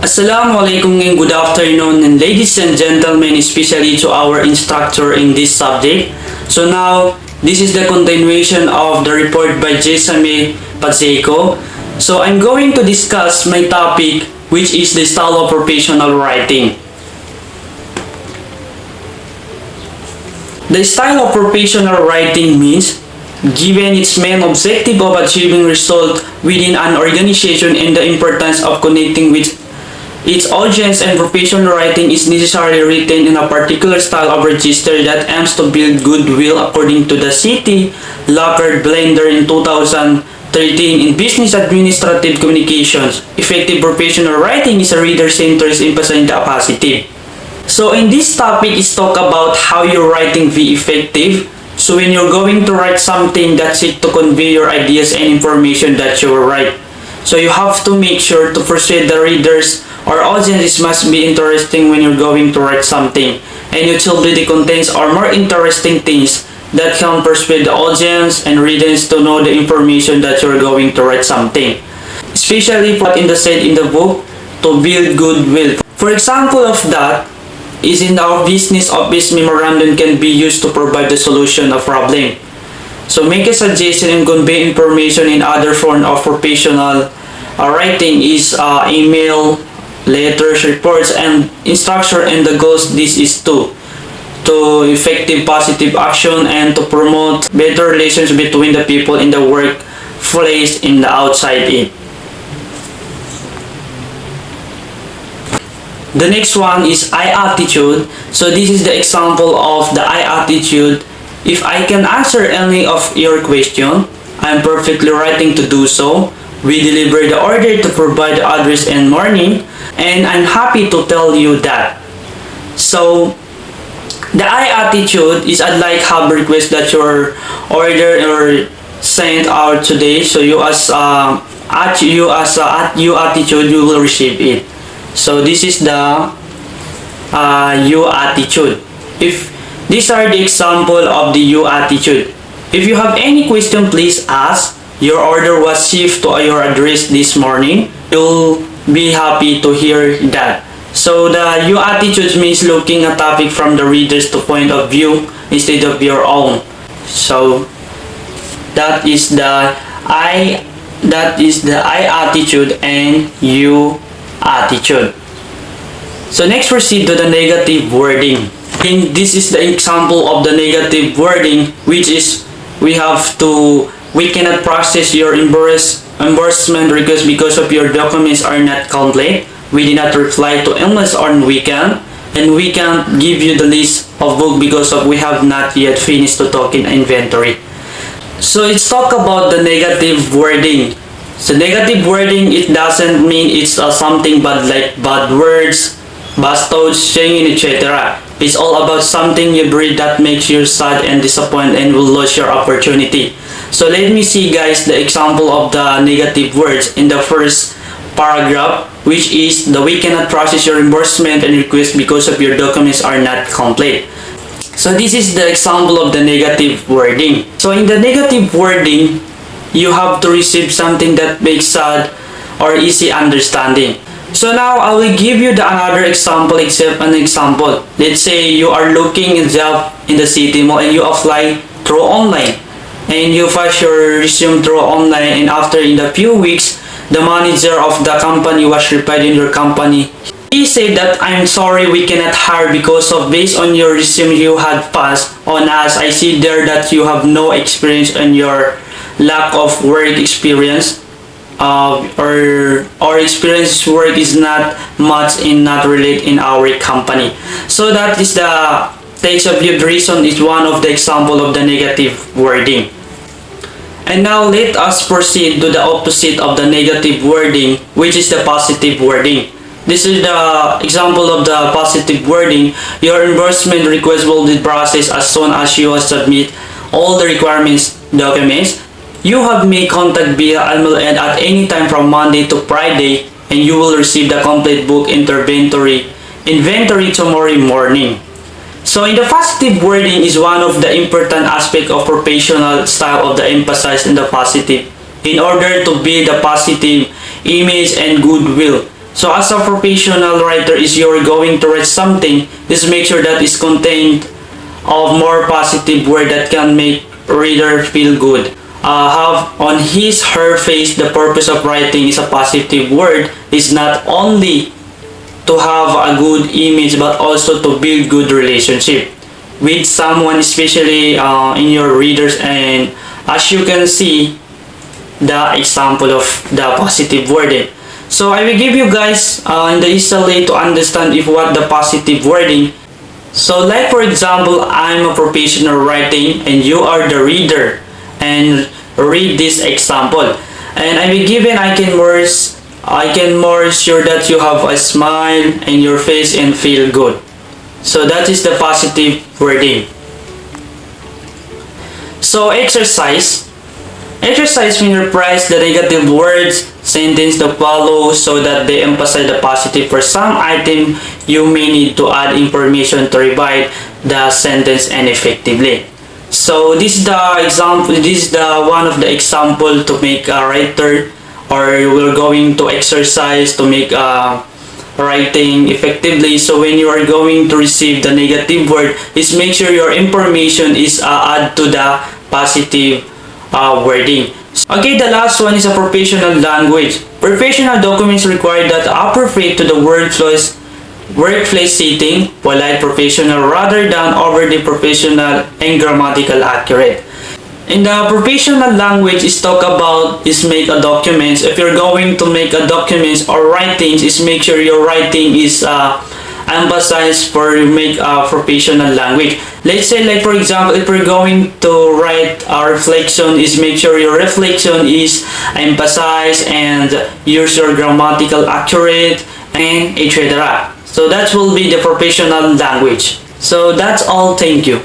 Assalamualaikum and good afternoon, and ladies and gentlemen, especially to our instructor in this subject. So now, this is the continuation of the report by Jesame Pacheco. So I'm going to discuss my topic, which is the style of professional writing. The style of professional writing means, given its main objective of achieving result within an organization and the importance of connecting with its audience, and professional writing is necessarily written in a particular style of register that aims to build goodwill according to the City Lockard Blender in 2013 in Business Administrative Communications. Effective professional writing is a reader-centered emphasizing the positive. So in this topic is talk about how your writing be effective. So when you're going to write something that seek to convey your ideas and information that you will write. So you have to make sure to persuade the readers or audiences must be interesting when you're going to write something. And utility contains or more interesting things that can persuade the audience and readers to know the information that you're going to write something. Especially what in the said in the book, to build goodwill. For example of that, is in our business office memorandum can be used to provide the solution of problem. So make a suggestion and convey information in other form of professional writing is email, letters, reports, and instruction, and the goals this is to effective positive action and to promote better relations between the people in the workplace in the outside it. The next one is I attitude. So this is the example of the I attitude. If I can answer any of your question, I'm perfectly writing to do so. We deliver the order to provide the address and morning, and I'm happy to tell you that. So the I attitude is unlike have request that your order or sent out today. So you as you attitude you will receive it. So this is the you attitude. If these are the example of the you attitude. If you have any question, please ask. Your order was shipped to your address this morning. You'll be happy to hear that. So the you attitude means looking at topic from the reader's point of view instead of your own. So that is the I attitude and you attitude. So next proceed to the negative wording. And this is the example of the negative wording, which is we cannot process your reimbursement request because of your documents are not complete. We did not reply to emails on weekend, and we can't give you the list of book because of we have not yet finished the token inventory. So let's talk about the negative wording. So negative wording, it doesn't mean it's something bad like bad words, bastards, saying, etc. It's all about something you read that makes you sad and disappointed and will lose your opportunity. So let me see guys the example of the negative words in the first paragraph, which is the we cannot process your reimbursement and request because of your documents are not complete. So this is the example of the negative wording. So in the negative wording, you have to receive something that makes sad or easy understanding. So now I will give you another example except an example. Let's say you are looking a job in the city mall and you apply through online. And you pass your resume through online, and after in a few weeks, the manager of the company was replied in your company. He said that I'm sorry we cannot hire because of based on your resume you had passed on us. I see there that you have no experience and your lack of work experience or experience work is not much in not related in our company. So that is the takes of your reason is one of the example of the negative wording. And now let us proceed to the opposite of the negative wording, which is the positive wording. This is the example of the positive wording. Your reimbursement request will be processed as soon as you submit all the requirements documents. You have made contact via email and at any time from Monday to Friday, and you will receive the complete book inventory tomorrow morning. So in the positive wording is one of the important aspects of professional style of the emphasis in the positive in order to build a positive image and goodwill. So as a professional writer, is you're going to write something, just make sure that is contained of more positive word that can make reader feel good. Have on his her face, the purpose of writing is a positive word is not only to have a good image but also to build good relationship with someone, especially in your readers. And as you can see the example of the positive wording, so I will give you guys in the easy way to understand if what the positive wording. So like for example, I'm a professional writing and you are the reader, and read this example, and I will given I can more sure that you have a smile in your face and feel good. So that is the positive wording. So exercise when you reprise the negative words sentence to follow so that they emphasize the positive. For some item, you may need to add information to revise the sentence and effectively. So this is the example. This is the one of the example to make a writer, or we're going to exercise to make writing effectively. So when you are going to receive the negative word, is make sure your information is add to the positive wording. Okay, the last one is a professional language. Professional documents require that appropriate to the workplace setting, polite professional rather than overly professional and grammatical accurate. In the professional language is talk about is make a documents. If you're going to make a documents or writings, is make sure your writing is emphasized for make a professional language. Let's say like for example, if we're going to write a reflection, is make sure your reflection is emphasized and use your grammatical accurate and etc. So that will be the professional language. So that's all. Thank you.